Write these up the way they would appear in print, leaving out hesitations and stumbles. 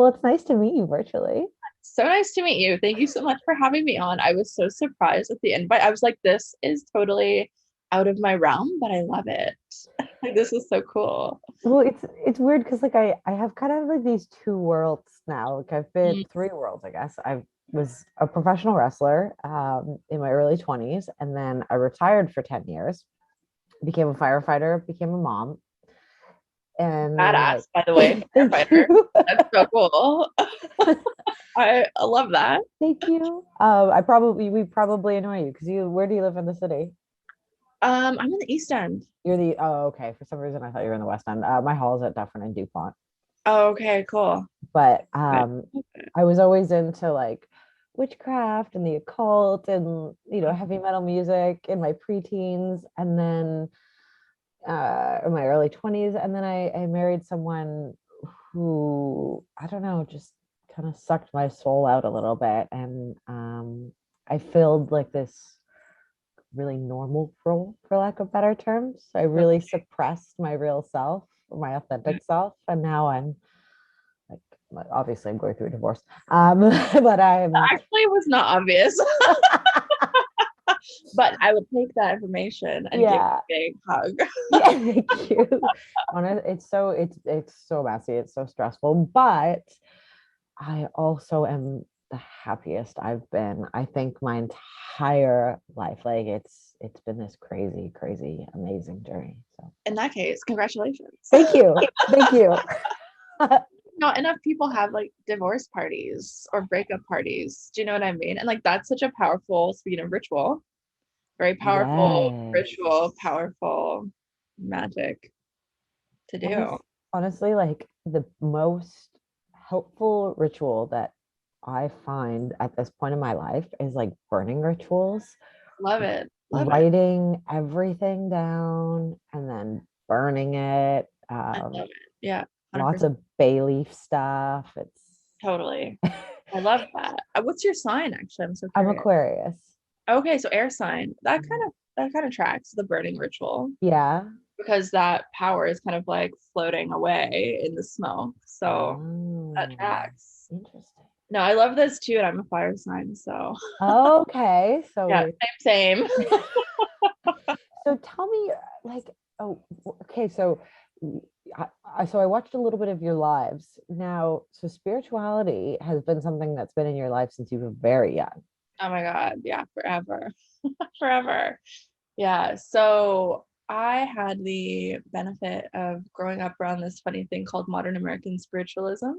Well, it's nice to meet you virtually. So nice to meet you. Thank you so much for having me on. I was so surprised with the invite. I was like, this is totally out of my realm, but I love it. Like, this is so cool. Well, it's weird because like I have kind of like these two worlds now. Like I've been Mm, three worlds, I guess. I was a professional wrestler in my early 20s, and then I retired for 10 years, became a firefighter, became a mom, and like Badass, by the way, thank firefighter. you. That's so cool. I love that. Thank you. We probably annoy you because you where do you live in the city? I'm in the East End. You're the okay. For some reason I thought you were in the West End. My hall's at Dufferin and DuPont. Oh, okay, cool. But Good. I was always into like witchcraft and the occult and heavy metal music in my preteens and then in my early 20s, and then I married someone who I don't know, just kind of sucked my soul out a little bit, and I filled like this really normal role, for lack of better terms. I really suppressed my real self, my authentic self, and now I'm like, obviously I'm going through a divorce. But I'm Actually, it was not obvious, but I would take that information and give yeah, you a big hug. yeah, thank you. It's so messy, it's so stressful, but I also am the happiest I've been, I think, my entire life. Like it's been this crazy, crazy, amazing journey. So In that case, congratulations. thank you. Thank you. Not enough people have like divorce parties or breakup parties. Do you know what I mean? And like that's such a powerful, speaking of ritual, very powerful Yes. ritual, powerful magic to do. Honestly, like the most helpful ritual that I find at this point in my life is like burning rituals, Love it. Love it. writing everything down and then burning it. I love it. Yeah, Lots 100%. of bay leaf stuff. Totally. I love that. What's your sign actually? I'm so I'm curious. Aquarius. Okay, so air sign. That kind of tracks the burning ritual Yeah. because that power is kind of like floating away in the smoke. So that Oh, tracks. interesting. No, I love this too, and I'm a fire sign, so Okay, yeah, so same, same. so tell me, like, oh, okay, so I watched a little bit of your lives now. So spirituality has been something that's been in your life since you were very young. Oh my God, yeah, forever, forever. Yeah, so I had the benefit of growing up around this funny thing called modern American spiritualism.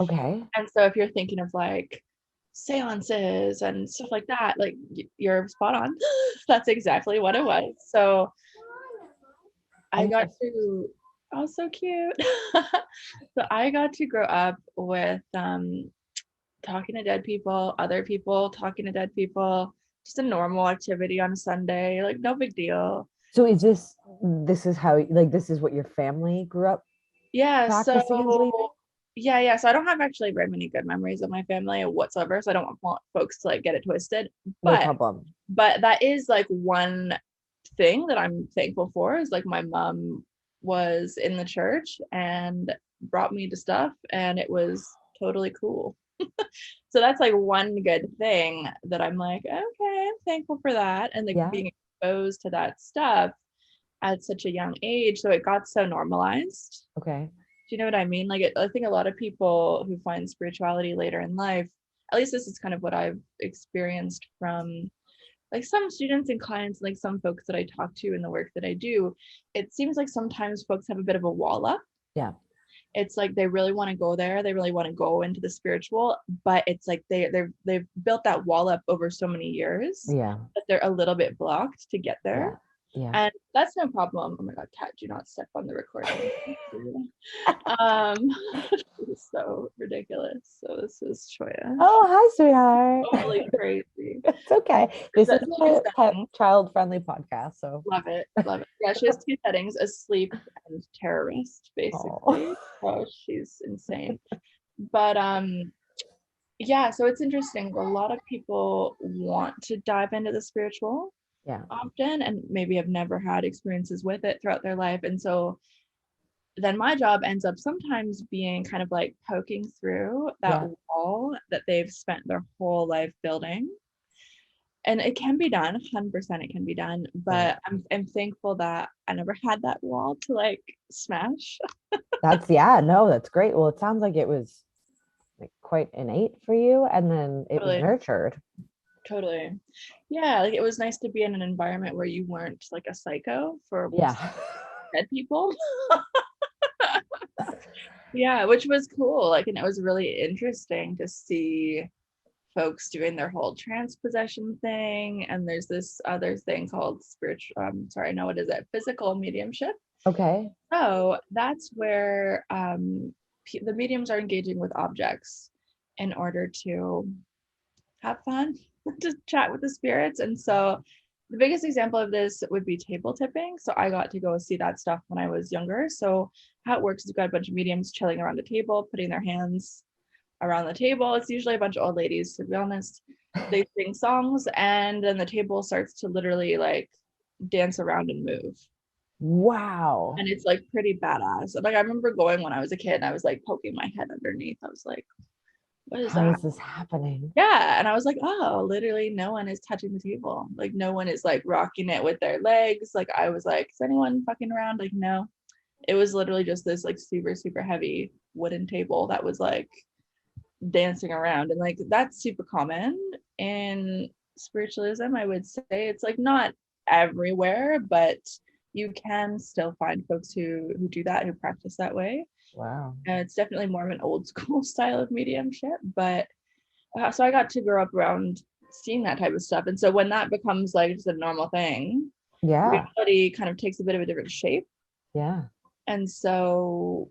Okay. And so if you're thinking of like seances and stuff like that, like you're spot on. That's exactly what it was. So I I'm got to, oh, so cute. So I got to grow up with talking to dead people, other people talking to dead people, just a normal activity on a Sunday, like no big deal. so is this is how like this is what your family grew up Yeah, practicing and believing? yeah. So I don't have actually very many good memories of my family whatsoever. So I don't want folks to like get it twisted. No But problem. that is like one thing that I'm thankful for is like my mom was in the church and brought me to stuff and it was totally cool. So that's like one good thing that I'm like, okay, I'm thankful for that. And like Yeah. being exposed to that stuff at such a young age. So it got so normalized. Okay. Do you know what I mean? Like, I think a lot of people who find spirituality later in life, at least this is kind of what I've experienced from like some students and clients, like some folks that I talk to in the work that I do. It seems like sometimes folks have a bit of a wall up. Yeah. It's like they really want to go there, they really want to go into the spiritual, but it's like they've built that wall up over so many years Yeah. that they're a little bit blocked to get there. Yeah. Yeah. And that's no problem. Oh my God, cat, do not step on the recording. um it's so ridiculous. So this is Choya. Oh, hi, sweetheart. Totally crazy. It's okay. This is That's two a settings. child-friendly podcast, so Love it. Love it. Yeah, she has two settings, asleep and terrorist, oh, basically. Oh, she's insane. But yeah, so it's interesting. A lot of people want to dive into the spiritual yeah. often and maybe have never had experiences with it throughout their life. And so then my job ends up sometimes being kind of like poking through that Yeah. wall that they've spent their whole life building. And it can be done, 100% it can be done, Right. but I'm thankful that I never had that wall to like smash. Yeah, no, that's great. Well, it sounds like it was like quite innate for you, and then it was Totally, nurtured. totally. Yeah, like it was nice to be in an environment where you weren't like a psycho for Yeah. dead people. Yeah, which was cool. Like, and it was really interesting to see folks doing their whole trance possession thing. And there's this other thing called spiritual, sorry, no, what is it? Physical mediumship. Okay. So that's where the mediums are engaging with objects in order to have fun, to chat with the spirits. And so the biggest example of this would be table tipping. So I got to go see that stuff when I was younger. So how it works is you've got a bunch of mediums chilling around a table, putting their hands around the table. It's usually a bunch of old ladies, to be honest. They sing songs, and then the table starts to literally like dance around and move. Wow. And it's like pretty badass. Like I remember going when I was a kid and I was like poking my head underneath. I was like, what is How that? is this happening? Yeah. And I was like, oh, literally no one is touching the table. Like no one is like rocking it with their legs. Like I was like, is anyone fucking around? Like, no. It was literally just this like super, super heavy wooden table that was like dancing around. And like that's super common in spiritualism, I would say. It's like not everywhere, but you can still find folks who do that, who practice that way. Wow. It's definitely more of an old school style of mediumship, but so I got to grow up around seeing that type of stuff. And so when that becomes like just a normal thing, Yeah. reality kind of takes a bit of a different shape. Yeah. And so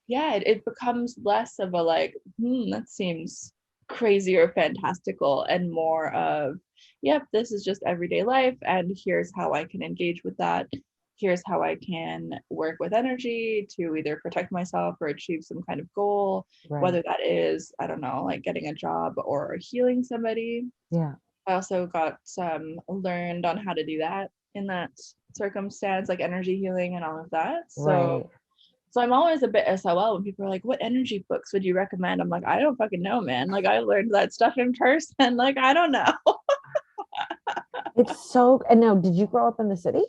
yeah, it becomes less of a like, that seems crazy or fantastical, and more of, yep, this is just everyday life, and here's how I can engage with that. Here's how I can work with energy to either protect myself or achieve some kind of goal, Right. whether that is, I don't know, like getting a job or healing somebody. Yeah. I also got learned on how to do that in that circumstance, like energy healing and all of that. Right. So I'm always a bit SOL when people are like, what energy books would you recommend? I'm like, I don't fucking know, man. Like I learned that stuff in person. Like, I don't know. It's so, and now, did you grow up in the city?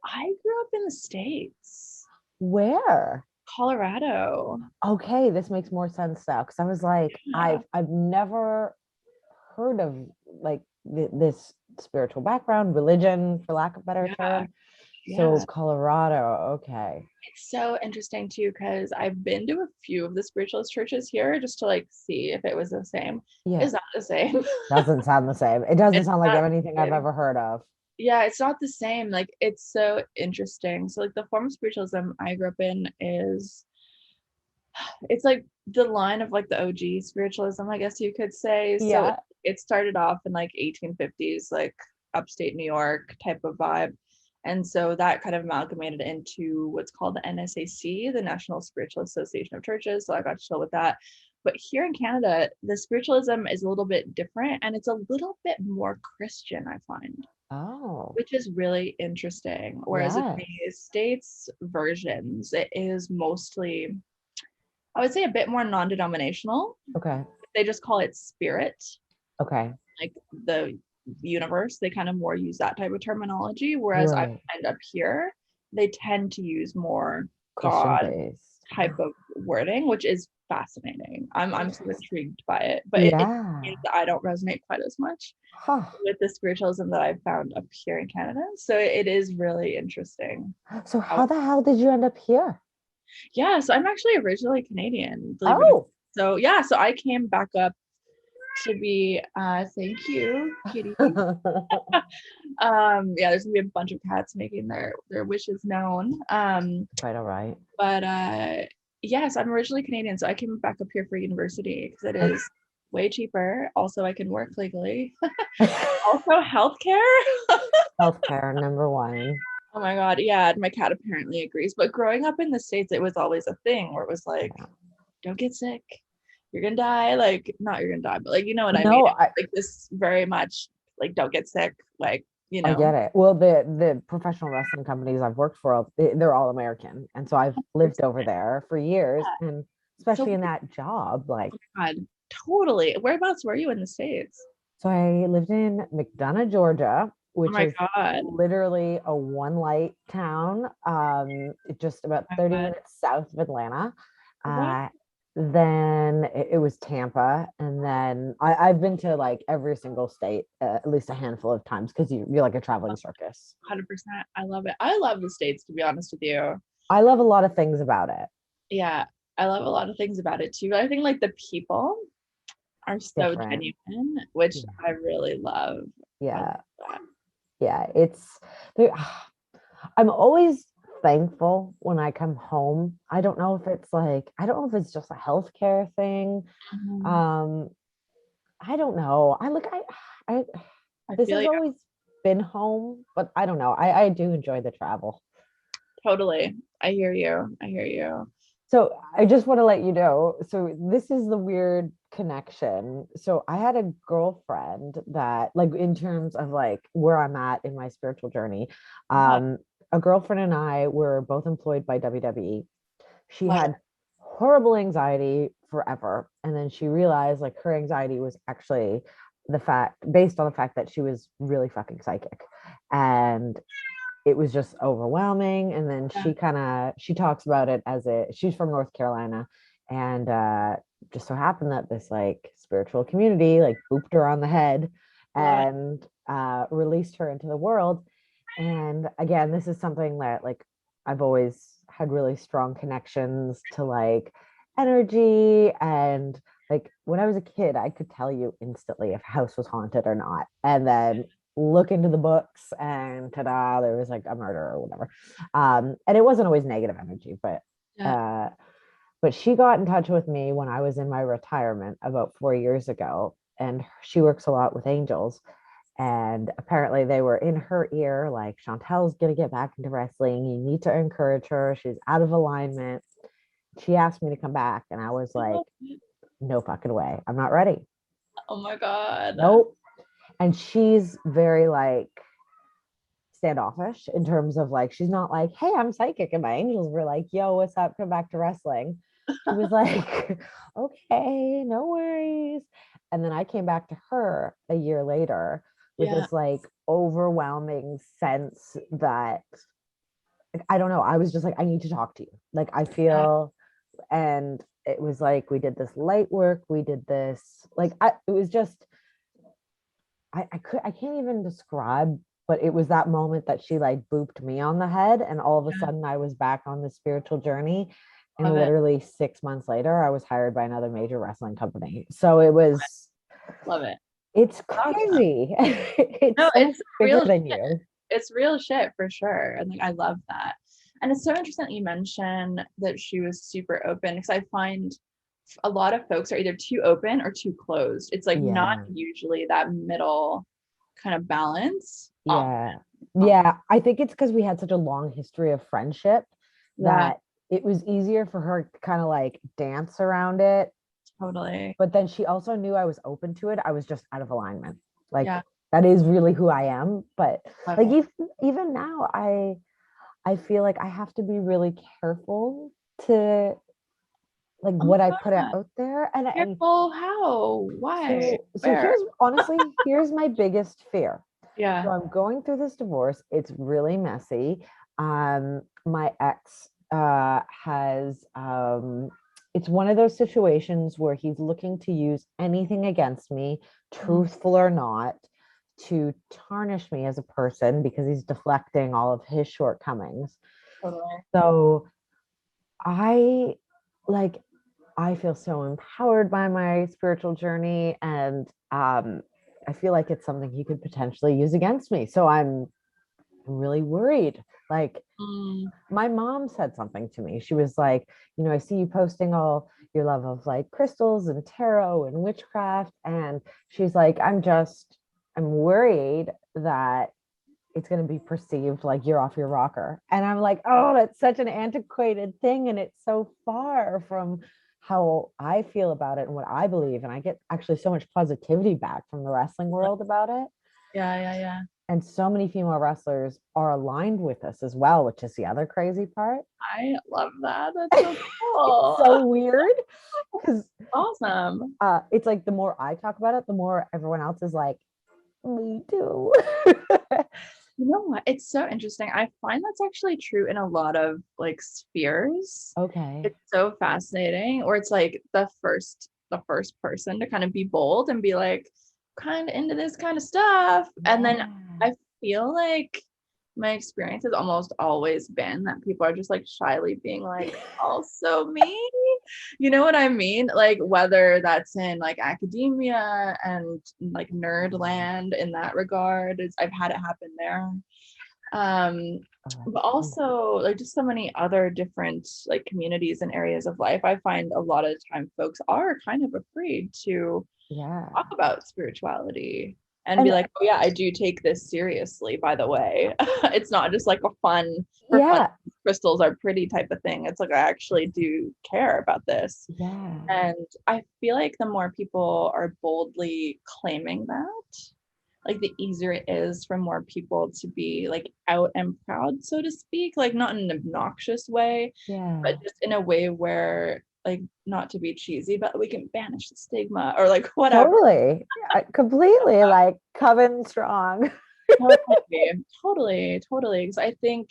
I grew up in the States, Where? Colorado. Okay, this makes more sense now, because I was like, Yeah. I've never heard of like this spiritual background, religion, for lack of a better Yeah. term. So Yeah. Colorado, okay. It's so interesting too, because I've been to a few of the spiritualist churches here just to like see if it was the same. Yeah, It's not the same. doesn't sound the same. It doesn't It's sound like not anything the I've same. ever heard of. Yeah, it's not the same. Like it's so interesting. So like the form of spiritualism I grew up in is, it's like the line of like the OG spiritualism, I guess you could say. So Yeah. it started off in like 1850s, like upstate New York type of vibe. And so that kind of amalgamated into what's called the NSAC, the National Spiritual Association of Churches. So I got to chill with that. But here in Canada, the spiritualism is a little bit different, and it's a little bit more Christian, I find, Oh, which is really interesting. Whereas in yes. the States versions, it is mostly, I would say, a bit more non-denominational. Okay. They just call it spirit, Okay. like the universe. They kind of more use that type of terminology. Whereas I Right. find up here, they tend to use more Christian God based. type of wording, which is fascinating. I'm so intrigued by it, but it Yeah. means that I don't resonate quite as much Huh. with the spiritualism that I found up here in Canada. So it is really interesting. So how the hell did you end up here? Yeah, so I'm actually originally Canadian, believe it or not. Oh. So yeah, so I came back up to be thank you, kitty. Yeah, there's gonna be a bunch of cats making their wishes known. Quite all right. But yes, I'm originally Canadian, so I came back up here for university because it is way cheaper. Also, I can work legally. Also, healthcare. Healthcare, number one. Oh my God, yeah, my cat apparently agrees. But growing up in the States, it was always a thing where it was like, Yeah. don't get sick, you're gonna die. Like, not you're gonna die, but like, you know what I mean? No, Like this very much like, don't get sick. Like, you I know. get it. Well, the professional wrestling companies I've worked for, they're all American, and so I've lived over there for years, and So, especially in that job, like, oh my God, totally. Whereabouts were you in the States? so I lived in McDonough, Georgia, Oh which my is God. literally a one light town, just about Oh 30 my God. minutes south of Atlanta. What? Uh, then it was Tampa, and then I've been to like every single state at least a handful of times because you're like a traveling circus. 100%. I love it. I love the States, to be honest with you. I love a lot of things about it. Yeah, I love a lot of things about it too. But I think like the people are so Different. genuine, which Yeah. I really love. I love Yeah. that. Yeah. It's there. I'm always thankful when I come home. I don't know if it's like, I don't know if it's just a healthcare thing. Mhm. Um, I don't know. I I this feel has you always been home, but I don't know. I do enjoy the travel. totally. I hear you. I hear you. So I just want to let you know. So this is the weird connection. So I had a girlfriend that, like, in terms of like where I'm at in my spiritual journey, Uh-huh. um, a girlfriend and I were both employed by WWE. She Love had horrible anxiety forever, and then she realized like her anxiety was actually the fact based on the fact that she was really fucking psychic, and it was just overwhelming. And then it. she talks about it as she's from North Carolina, and just so happened that this like spiritual community like booped her on the head Love it. and released her into the world. And again, this is something that like I've always had really strong connections to, like energy. And like when I was a kid, I could tell you instantly if a house was haunted or not. And then look into the books and ta-da, there was like a murder or whatever. And it wasn't always negative energy, Yeah. uh but she got in touch with me when I was in my retirement about 4 years ago, and she works a lot with angels. And apparently they were in her ear like, Chantel's gonna get back into wrestling, you need to encourage her, she's out of alignment. She asked me to come back, and I was I like, love it. no fucking way, I'm not ready. Oh my God. Nope. And she's very like standoffish in terms of like, she's not like, hey, I'm psychic, and my angels were like, yo, what's up, come back to wrestling. She was like, okay, no worries. And then I came back to her a year later with Yeah. this like overwhelming sense that, I don't know, I was just like, I need to talk to you, like I Yeah. feel. And it was like we did this light work, we did this like, it was just, I can't even describe, but it was that moment that she like booped me on the head, and all of a Yeah. sudden I was back on the spiritual journey. And Love it. literally 6 months later, I was hired by another major wrestling company. So it was, Love it. it's Awesome. crazy. It's No, so much it's bigger real than shit. you. It's real shit for sure. And like I love that. And it's so interesting that you mentioned that she was super open because I find a lot of folks are either too open or too closed. It's like not Yeah. usually that middle kind of balance. Often. Yeah. Often. Yeah. I think it's because we had such a long history of friendship Yeah, that it was easier for her to kind of like dance around it. totally. But then she also knew I was open to it. I was just out of alignment. Like, Yeah, that is really who I am. But love like it. even now, I feel like I have to be really careful to like Oh my what I put God. out there. And Careful how? Why? so Where? here's my biggest fear. Yeah. So I'm going through this divorce. It's really messy. My ex has it's one of those situations where he's looking to use anything against me, Mm, truthful or not, to tarnish me as a person because he's deflecting all of his shortcomings. totally. So I like I feel so empowered by my spiritual journey, and I feel like it's something he could potentially use against me. So I'm really worried. Like, Mm, my mom said something to me. She was like, I see you posting all your love of like crystals and tarot and witchcraft. And she's like, I'm worried that it's going to be perceived like you're off your rocker. And I'm like, oh, that's such an antiquated thing. And it's so far from how I feel about it and what I believe. And I get actually so much positivity back from the wrestling world about it. yeah, yeah, yeah. And so many female wrestlers are aligned with us as well, which is the other crazy part. I love that. That's so It's cool. so weird because Awesome. it's like the more I talk about it, the more everyone else is like, me too. You know what? It's so interesting. I find that's actually true in a lot of like spheres. Okay. It's so fascinating. Or it's like the first person to kind of be bold and be like kind of into this kind of stuff. And then Yeah. I feel like my experience has almost always been that people are just like shyly being like, also me. You know what I mean? Like whether that's in like academia and like nerd land in that regard, I've had it happen there. Um, Oh, but also like just so many other different like communities and areas of life. I find a lot of the time folks are kind of afraid to yeah. talk about spirituality and be And like, oh yeah, I do take this seriously, by the way. It's not just like a fun for fun, yeah. crystals are pretty type of thing. It's like I actually do care about this. Yeah. And I feel like the more people are boldly claiming that, like the easier it is for more people to be like out and proud, so to speak, like not in an obnoxious way, Yeah. but just in a way where like not to be cheesy, but we can banish the stigma or like whatever. Totally. Completely like Coven strong. Totally, totally, totally. Because I think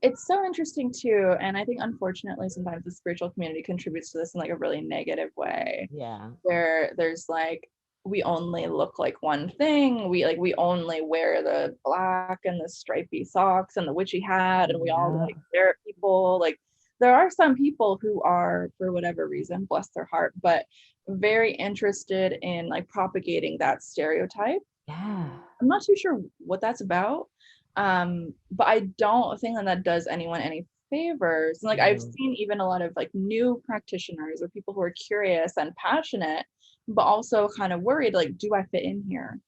it's so interesting too. And I think unfortunately sometimes the spiritual community contributes to this in like a really negative way, Yeah. where there's like we only look like one thing. We only wear the black and the stripy socks and the witchy hat, and we all Yeah. like stare at people. Like there are some people who are, for whatever reason, bless their heart, but very interested in like propagating that stereotype. Yeah. I'm not too sure what that's about. But I don't think that that does anyone any favors. And like I've Mm. seen even a lot of like new practitioners or people who are curious and passionate, but also kind of worried, like, do I fit in here?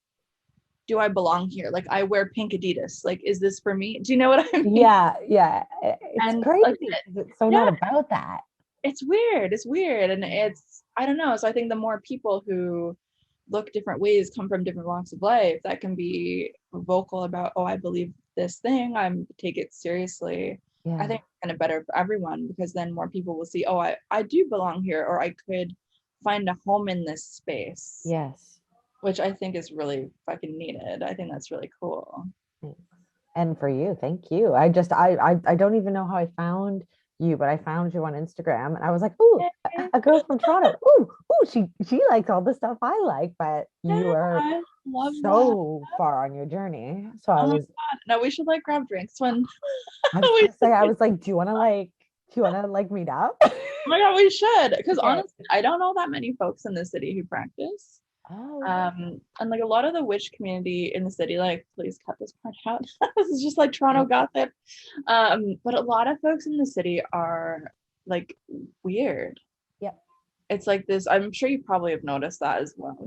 Do I belong here? Like I wear pink Adidas. Like, is this for me? Do you know what I mean? Yeah. Yeah. It's And crazy like, because it's so yeah, not about that. it's weird. It's weird. And it's, I don't know. So I think the more people who look different ways, come from different walks of life, that can be vocal about, oh, I believe this thing, I'm take it seriously. I Yeah. think it's kind of better for everyone because then more people will see, oh, I do belong here, or I could find a home in this space, Yes. which I think is really fucking needed. I think that's really cool. Thanks. And for you, thank you. I don't even know how I found you, but I found you on Instagram and I was like, ooh, a girl from Toronto. She likes all the stuff I like, but you Yeah, are I love that. so far on your journey. So I Oh my was god. No, we should like grab drinks when I was we gonna say, I was like, do you wanna meet up? oh my god, we should. Because Okay. honestly, I don't know that many folks in the city who practice. Oh, And like a lot of the witch community in the city, like please cut this part out. This is just like Toronto gossip. But a lot of folks in the city are like weird. yeah. It's like this, I'm sure you probably have noticed that as well.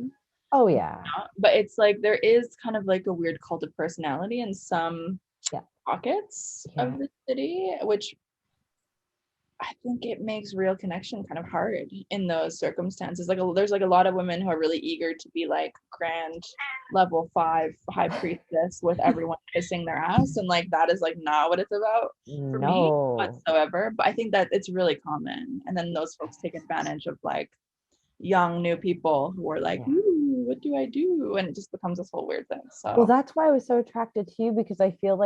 Oh yeah. But it's like there is kind of like a weird cult of personality in some Yeah. pockets Yeah. of the city, which I think it makes real connection kind of hard in those circumstances. Like there's like a lot of women who are really eager to be like grand level 5 high priestess with everyone kissing their ass, and like that is like not what it's about for me No. whatsoever. But I think that it's really common, and then those folks take advantage of like young new people who are like, Yeah. ooh, what do I do? And it just becomes this whole weird thing. Well, So that's why I was so attracted to you because I feel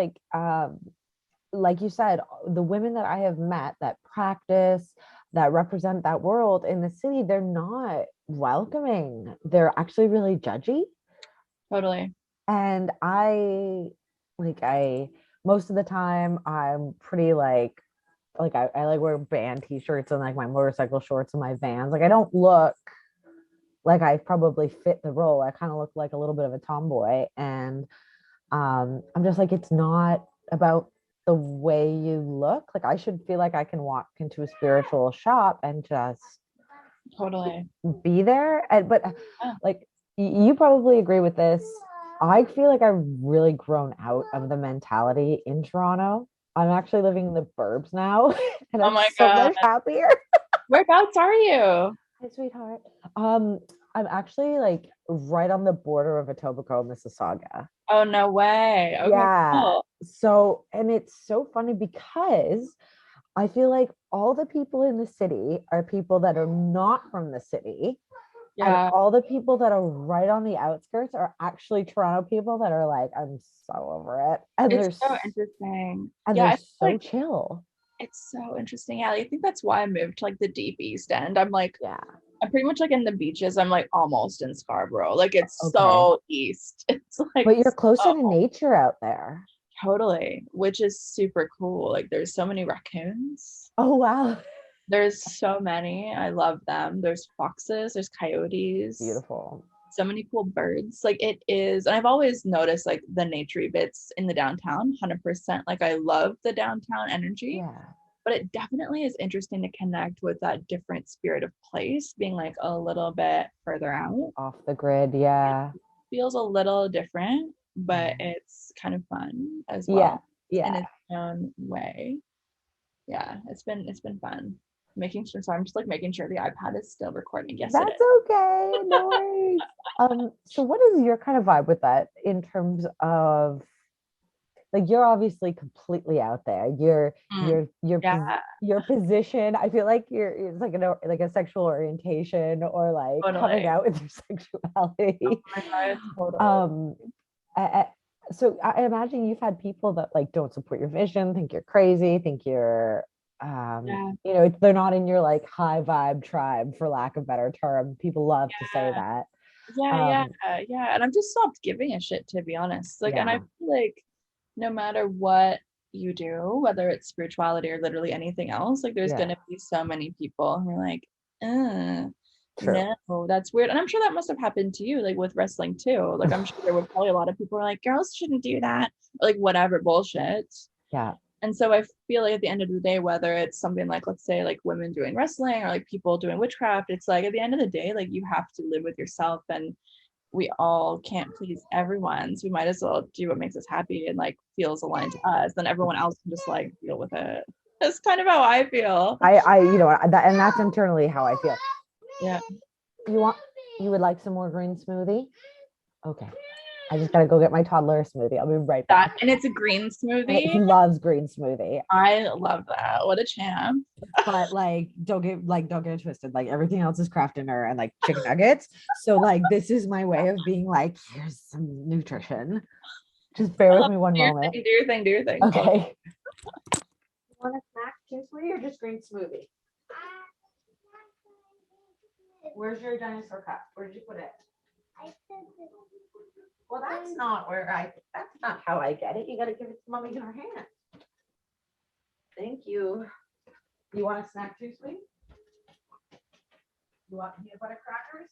like you said, the women that I have met that practice, that represent that world in the city, they're not welcoming. They're actually really judgy. totally. And I most of the time I'm pretty I like wear band t-shirts and like my motorcycle shorts and my Vans. Like I don't look like I probably fit the role. I kind of look like a little bit of a tomboy. And I'm just like, it's not about the way you look. Like I should feel like I can walk into a spiritual shop and just Totally. be there. But Yeah. like you probably agree with this. I feel like I've really grown out of the mentality in Toronto. I'm actually living in the burbs now, and Oh I'm my so god. much happier. Whereabouts are you? Hi, sweetheart. I'm actually like right on the border of Etobicoke, Mississauga. Oh, no way. Okay, Yeah. cool. So, and it's so funny because I feel like all the people in the city are people that are not from the city. And Yeah, all the people that are right on the outskirts are actually Toronto people that are like, I'm so over it. it's so interesting. And Yeah, they're I feel so like chill. it's so interesting. Yeah, I think that's why I moved to like the deep East End. I'm like, Yeah. I'm pretty much like in the beaches. I'm like almost in Scarborough. Like it's Okay. so east. It's like But you're closer to so nature out there. totally, which is super cool. Like there's so many raccoons. Oh, wow. There's so many. I love them. There's foxes, there's coyotes, Beautiful. so many cool birds. Like it is, and I've always noticed like the naturey bits in the downtown, 100%. Like I love the downtown energy, Yeah. but it definitely is interesting to connect with that different spirit of place, being like a little bit further out. Off the grid. It Yeah. feels a little different, but Yeah. it's kind of fun as Yeah. well in Yeah. its own way. Yeah, it's been fun. Making sure, so I'm just like making sure the iPad is still recording. Yes, it That's is. okay. No worries. So what is your kind of vibe with that in terms of like you're obviously completely out there. Mm, yeah, Your position, I feel like you're it's like a sexual orientation or like coming totally. out with your Oh sexuality. my God, totally. Um I, so I imagine you've had people that like don't support your vision, think you're crazy, think you're Yeah, they're not in your like high vibe tribe for lack of better term. People love to say yeah, that. yeah, yeah, Um yeah. And I've just stopped giving a shit, to be honest. Like, and I yeah, feel like no matter what you do, whether it's spirituality or literally anything else, like there's yeah, gonna be so many people who are like, uh, true. no, that's weird. And I'm sure that must have happened to you, like with wrestling too. Like I'm sure there were probably a lot of people who are like, girls shouldn't do that, or like whatever bullshit. Yeah, And so I feel like at the end of the day, whether it's something like, let's say, like women doing wrestling or like people doing witchcraft, it's like at the end of the day, like you have to live with yourself, and we all can't please everyone. So we might as well do what makes us happy and like feels aligned to us. Then everyone else can just like deal with it. That's kind of how I feel. and that's internally how I feel. Yeah. You want you would like some more green smoothie? Okay. I just gotta go get my toddler a smoothie. I'll be right That, back. and it's a green And smoothie. he loves green smoothie. I love that. What a champ. But like don't get it twisted. Like everything else is Kraft dinner and like chicken nuggets. So like this is my way of being like, here's some nutrition. Just bear with me one Do your moment. thing, do your thing, do your thing. Okay. You want a snack too, sweetie, or just green smoothie? Where's your dinosaur cup? Where did you put it? Well, that's not how I get it. You gotta give it to mommy in her hand. Thank you. You want a snack too, sweet? You want peanut butter crackers?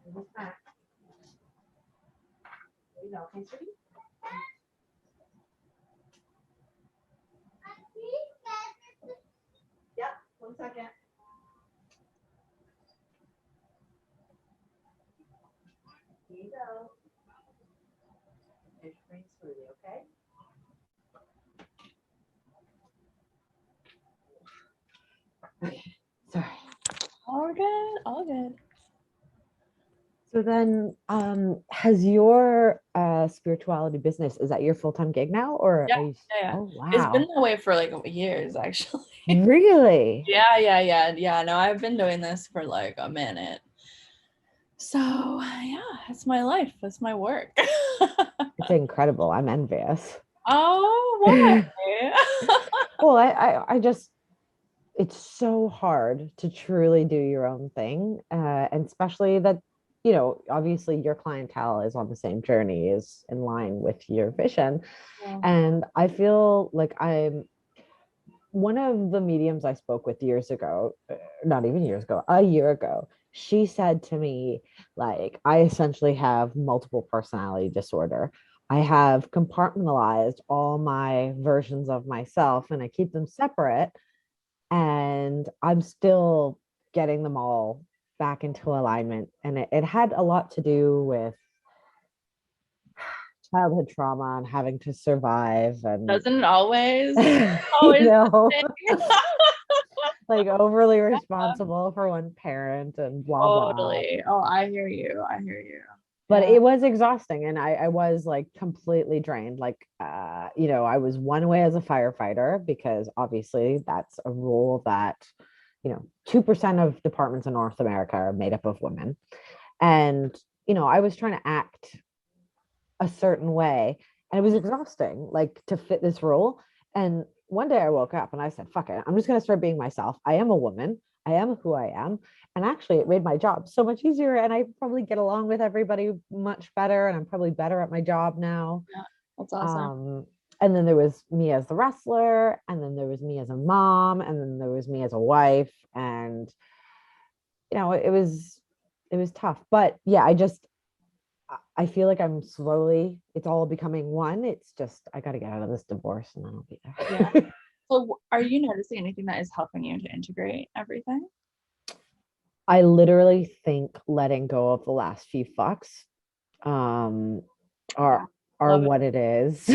There's a snack. There you go. Okay, sweetie? Yep, 1 second. Here you go. There's green smoothie, okay? Okay, sorry. All good, all good. So then, has your spirituality business, is that your full-time gig now, or Yeah, are you? yeah, yeah. Oh, It's been wow. that way for like years, actually. Really? Yeah, yeah, yeah, yeah. No, I've been doing this for like a minute. So yeah, it's my life. It's my work. It's incredible. I'm envious. Oh, why? Well, I just, it's so hard to truly do your own thing. And especially that, obviously your clientele is on the same journey, is in line with your vision. Yeah. And I feel like I'm one of the mediums I spoke with years ago, not even years ago, a year ago. she said to me, like, I essentially have multiple personality disorder. I have compartmentalized all my versions of myself and I keep them separate, and I'm still getting them all back into alignment. And it had a lot to do with childhood trauma and having to survive and Doesn't it always? you Always know, the thing. like overly responsible for one parent and blah blah. Totally. Oh, I hear you. I hear you. But Yeah. it was exhausting, and I was like completely drained. Like you know, I was one way as a firefighter because obviously that's a rule that, you know, 2% of departments in North America are made up of women. And, you know, I was trying to act a certain way, and it was exhausting, like to fit this role. And one day I woke up and I said, fuck it, I'm just going to start being myself. I am a woman, I am who I am. And actually it made my job so much easier, and I probably get along with everybody much better, and I'm probably better at my job now. Yeah. That's awesome. um and then there was me as the wrestler, and then there was me as a mom, and then there was me as a wife. And you know, it was tough, but yeah, I feel like I'm slowly, it's all becoming one. It's just, I got to get out of this divorce and then I'll be Yeah. there. So are you noticing anything that is helping you to integrate everything? I literally think letting go of the last few fucks um, Yeah. are Love it. what it is.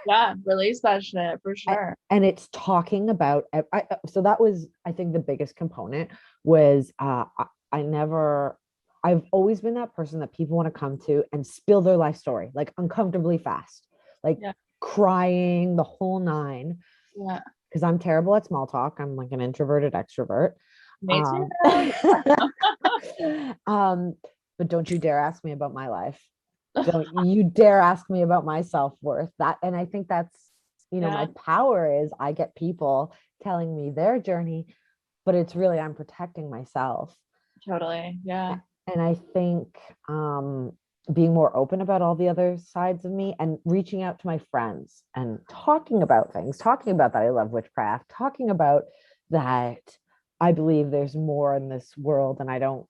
Yeah. Release that shit for sure. And it's talking about, so that was, I think the biggest component was I never, I've always been that person that people want to come to and spill their life story, like uncomfortably fast, like Yeah. crying the whole nine, Yeah. because I'm terrible at small talk. I'm like an introverted extrovert. Me too. Um, um, but don't you dare ask me about my life. Don't you dare ask me about my self-worth. That, and I think that's, you know, my Yeah. power is I get people telling me their journey, but it's really I'm protecting myself. Totally. Yeah. And I think being more open about all the other sides of me and reaching out to my friends and talking about things, talking about that I love witchcraft, talking about that I believe there's more in this world, and I don't,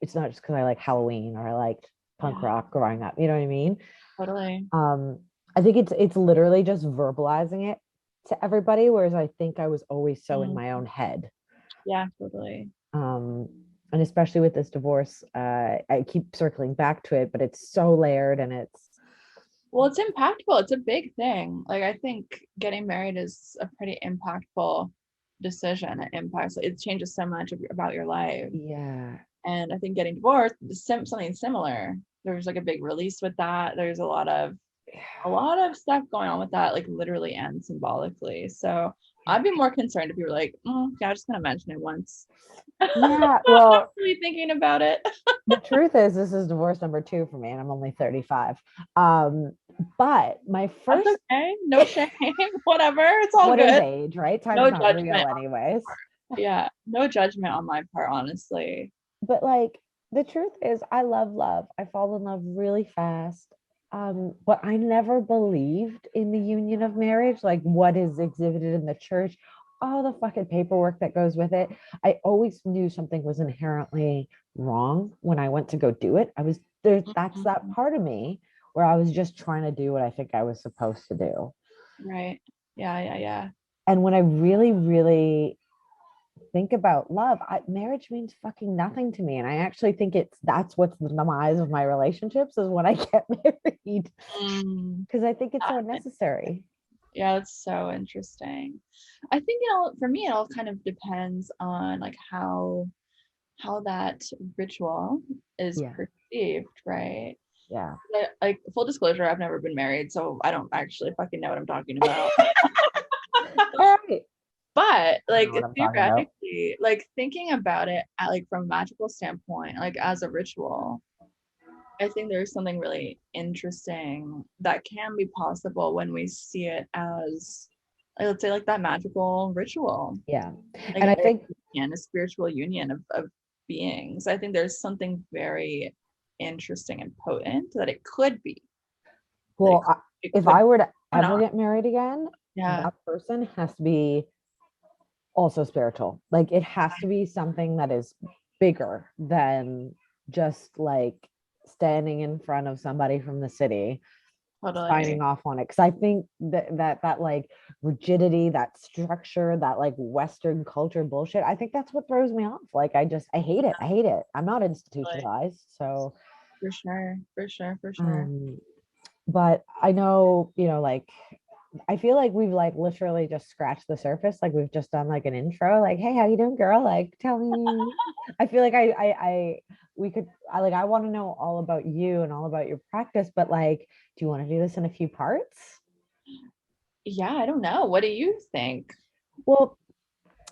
it's not just because I like Halloween or I liked punk Yeah. rock growing up, you know what I mean? Totally. um I think it's literally just verbalizing it to everybody, whereas I think I was always so in Mm. my own head. Yeah. Totally. um and especially with this divorce, I keep circling back to it, but it's so layered and it's Well, it's impactful. It's a big thing. Like, I think getting married is a pretty impactful decision. It impacts, it changes so much about your life. yeah. And I think getting divorced is something similar. There's like a big release with that. There's a lot of stuff going on with that, like literally and symbolically. So I'd be more concerned if you were like, yeah, I'm just gonna mention it once. Yeah, Not well, really thinking about it. the truth is this is divorce number 2 for me, and I'm only 35. But my That's first, okay. No shame. Whatever. It's all what is good. age, right? Time's No not real judgment. anyways. Yeah, no judgment on my part, honestly. But like, the truth is I love love. I fall in love really fast. But I never believed in the union of marriage, like what is exhibited in the church, all the fucking paperwork that goes with it. I always knew something was inherently wrong when I went to go do it. I was there, that's that Mhm. part of me where I was just trying to do what I think I was supposed to do. Right. Yeah, yeah, yeah. And when I really, really think about love, marriage means fucking nothing to me. And I actually think that's what's the demise of my relationships is when I get married, Mm, because I think it's so unnecessary. yeah, that's so interesting. I think for me, it all kind of depends on like how that ritual is Yeah. perceived, right? Yeah. Like full disclosure, I've never been married, so I don't actually fucking know what I'm talking about. All right. But I like know what I'm talking about. theoretically, like thinking about it like from a magical standpoint, like as a ritual, I think there's something really interesting that can be possible when we see it as, like, let's say, like that magical ritual, Yeah. like And I think, a spiritual union of beings. I think there's something very interesting and potent that it could be. That well, it if could I were to or ever not. get married again, Yeah. that person has to be also spiritual. Like it has to be something that is bigger than just like standing in front of somebody from the city signing Totally. off on it. Because I think that like rigidity, that structure, that like Western culture bullshit, I think that's what throws me off. Like I hate it. I hate it. I'm not Totally. institutionalized. So For sure. For sure. For sure. um but I know, like I feel like we've like literally just scratched the surface. Like we've just done like an intro, like, hey, how you doing, girl? Like tell me. I feel like I we could I want to know all about you and all about your practice, but like, do you want to do this in a few parts? Yeah, I don't know. What do you think? Well,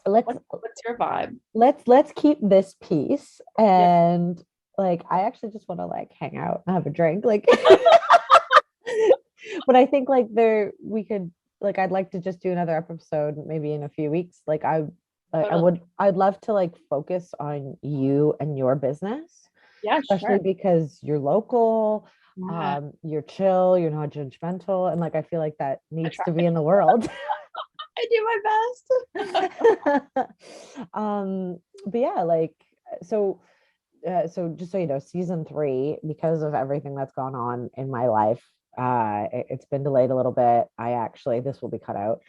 let's What's your vibe? let's keep this piece, Yeah. and like I actually just want to like hang out and have a drink, like but I think like there we could like I'd like to just do another episode maybe in a few weeks. Like Totally. I'd love to like focus on you and your business, Yeah, especially sure. because you're local, Yeah. you're chill, you're not judgmental, and like I feel like that I needs try. to be in the world. I do my best. But yeah, like so so just so you know, season 3, because of everything that's gone on in my life, it's been delayed a little bit. I actually, this will be cut out.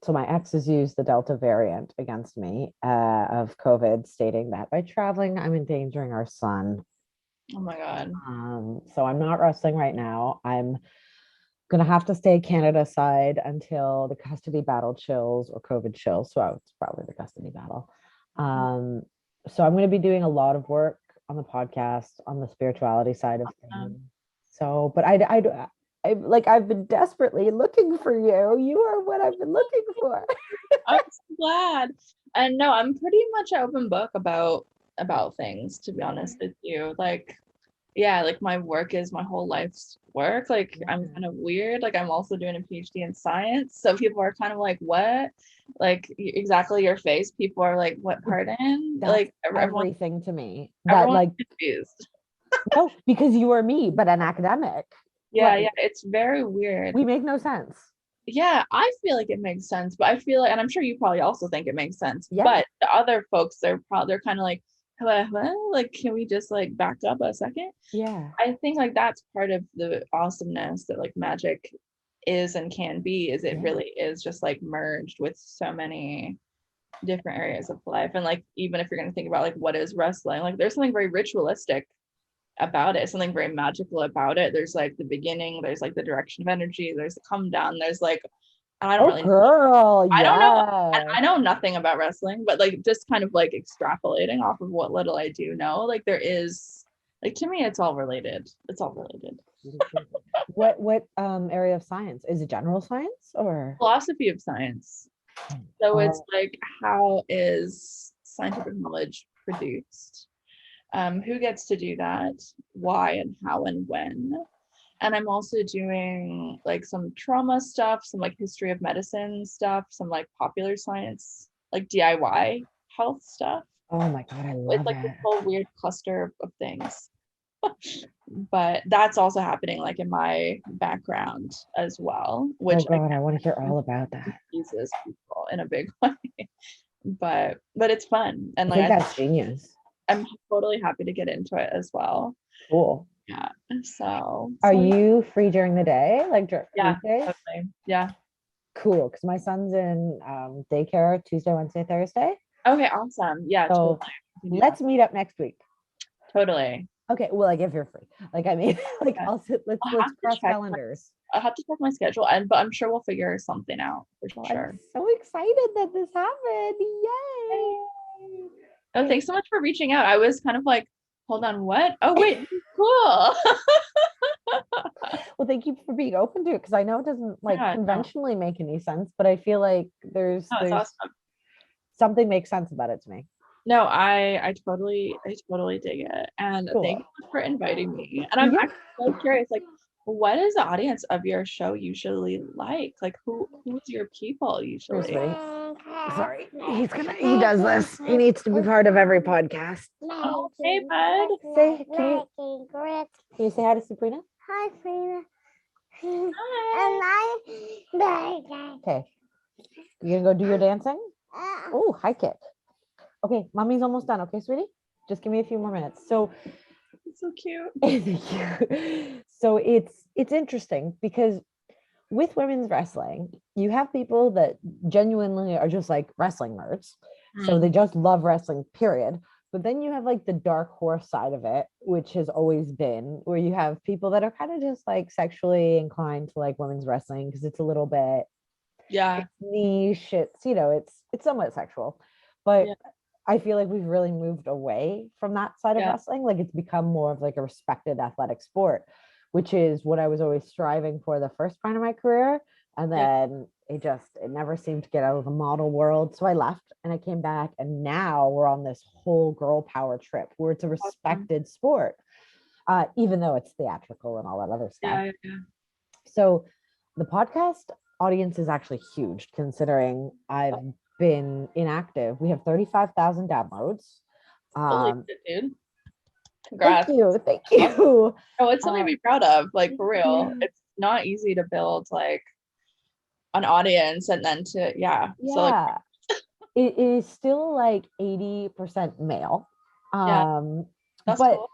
So my ex has used the Delta variant against me of COVID, stating that by traveling, I'm endangering our son. Oh my God. So I'm not wrestling right now. I'm gonna have to stay Canada side until the custody battle chills or COVID chills. So it's probably the custody battle. Um, so I'm gonna be doing a lot of work on the podcast on the spirituality side of things. So, but like I've been desperately looking for you. You are what I've been looking for. I'm so glad. And no, I'm pretty much an open book about things, to be honest with you. Like, yeah, like my work is my whole life's work. Like I'm Yeah. kind of weird. Like I'm also doing a PhD in science. So people are kind of like, what? Like exactly your face. People are like, what, pardon? That's Like everyone everything to me. That everyone's like confused. no, because you are me, but an academic. Yeah, Like yeah, it's very weird. we make no sense. Yeah, I feel like it makes sense, but I feel like, and I'm sure you probably also think it makes sense, Yeah. but the other folks, they're kind of like, "What? Like, can we just like back up a second?" Yeah. I think like that's part of the awesomeness that like magic is and can be, is it Yeah. really is just like merged with so many different areas of life. And like, even if you're going to think about like what is wrestling, like there's something very ritualistic about it, something very magical about it. There's like the beginning, there's like the direction of energy, there's the come down, there's like, I don't Oh, really, girl. I don't know, Yes. I know nothing about wrestling, but like just kind of like extrapolating off of what little I do know, like there is, like to me it's all related, it's all related. What area of science? Is it general science or Philosophy of science, so it's oh, like how is scientific knowledge produced, who gets to do that, why and how and when. And I'm also doing like some trauma stuff, some like history of medicine stuff, some like popular science, like DIY health stuff. oh my God, I It's love like this it. whole weird cluster of things. But that's also happening like in my background as well, Oh which God, I want to hear all about that. confuses people in a big way. But it's fun. And I like think that's genius. I'm totally happy to get into it as well. Cool. Yeah. So Are so you free during the day, like yeah, weekdays? totally. Yeah. Cool, because my son's in daycare Tuesday, Wednesday, Thursday. Okay, awesome. Yeah, totally. So We can do that. let's meet up next week. Totally. Okay, well, like if you're free, like I mean, like Yeah. I'll sit. Let's I'll let's have to cross check calendars. I'll have to check my schedule, and but I'm sure we'll figure something out for Well, I'm sure. so excited that this happened. Yay! Oh, Okay. thanks so much for reaching out. I was kind of like, hold on, what? Oh wait, cool. Well, thank you for being open to it, because I know it doesn't like Yeah, no, conventionally make any sense, but I feel like no, it's there's awesome. something makes sense about it to me. No, I totally dig it. And thank you Cool. so much for inviting me. And I'm Yeah. actually so curious, like, what is the audience of your show usually like? Like who's your people Here's usually? Sweetie. Sorry. He does this. He needs to be part of every podcast. Oh, hey bud. Can you say hi to Sabrina? Hi, Sabrina. Hi. And Okay. You gonna go do your dancing? Oh, hi, Kit. Okay, mommy's almost done. Okay, sweetie, just give me a few more minutes. So It's so cute. so it's interesting because with women's wrestling, you have people that genuinely are just like wrestling nerds. So they just love wrestling, period. But then you have like the dark horse side of it, which has always been where you have people that are kind of just like sexually inclined to like women's wrestling because it's a little bit Yeah. it's niche, it's it's somewhat sexual. But Yeah. I feel like we've really moved away from that side of Yeah. wrestling. Like it's become more of like a respected athletic sport, which is what I was always striving for the first part of my career. And Yeah. then it never seemed to get out of the model world. So I left and I came back, and now we're on this whole girl power trip where it's a Awesome. respected sport, even though it's theatrical and all that other stuff. Yeah. Yeah. So the podcast audience is actually huge considering I've been inactive. We have 35,000 downloads. Holy shit, dude. Thank Congrats. you. Thank you. Oh, it's something to be proud of. Like for real. You. It's not easy to build like an audience and then to So like Yeah. It is still like 80% male. yeah, Um, that's but cool.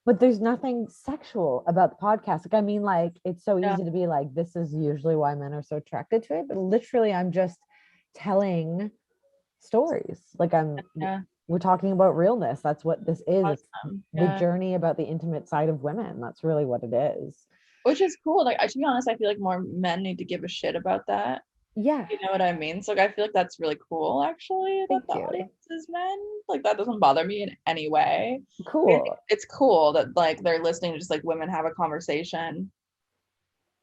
but there's nothing sexual about the podcast. Like, I mean, like, it's so Yeah. easy to be like, this is usually why men are so attracted to it. But literally, I'm just telling stories. Like, Yeah. we're talking about realness. That's what this is. It's Awesome. the Yeah. journey about the intimate side of women. That's really what it is. Which is cool. Like to be honest, I feel like more men need to give a shit about that. Yeah. You know what I mean? So like I feel like that's really cool actually that Thank the you. audience is men. Like that doesn't bother me in any way. Like, I think Cool. it's cool that like they're listening to just like women have a conversation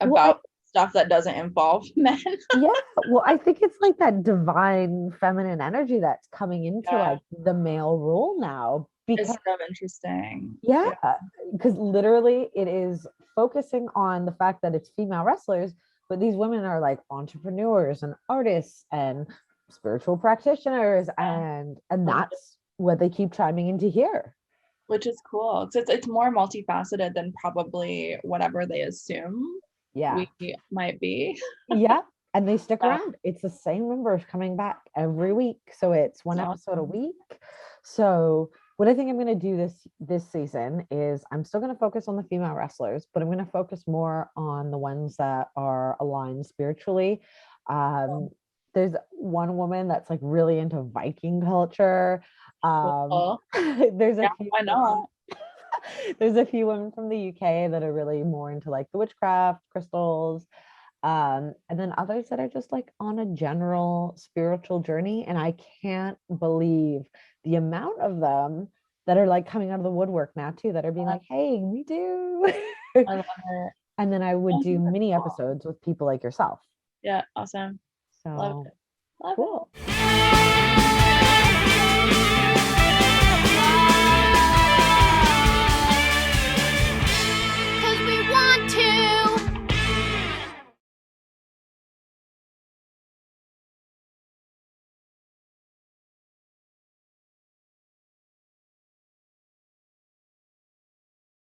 Well, about stuff that doesn't involve men. yeah. Well, I think it's like that divine feminine energy that's coming into Yeah. like the male role now It's because so interesting. yeah, Yeah. because literally it is focusing on the fact that it's female wrestlers, but these women are like entrepreneurs and artists and spiritual practitioners, and that's what they keep chiming into here. Which is cool. It's more multifaceted than probably whatever they assume Yeah. we might be. Yeah. And they stick Yeah. around. It's the same numbers coming back every week. So it's one That's episode a awesome. week. So what I think I'm going to do this season is I'm still going to focus on the female wrestlers, but I'm going to focus more on the ones that are aligned spiritually. Um, there's one woman that's like really into Viking culture. Cool. There's a Yeah, few why women, not? there's a few women from the UK that are really more into like the witchcraft, crystals, and then others that are just like on a general spiritual journey. And I can't believe the amount of them that are like coming out of the woodwork now too, that are being like, hey, we do. I love it. And then I would I do think that's mini cool. episodes with people like yourself. Yeah, awesome. Love So it. Love cool. it.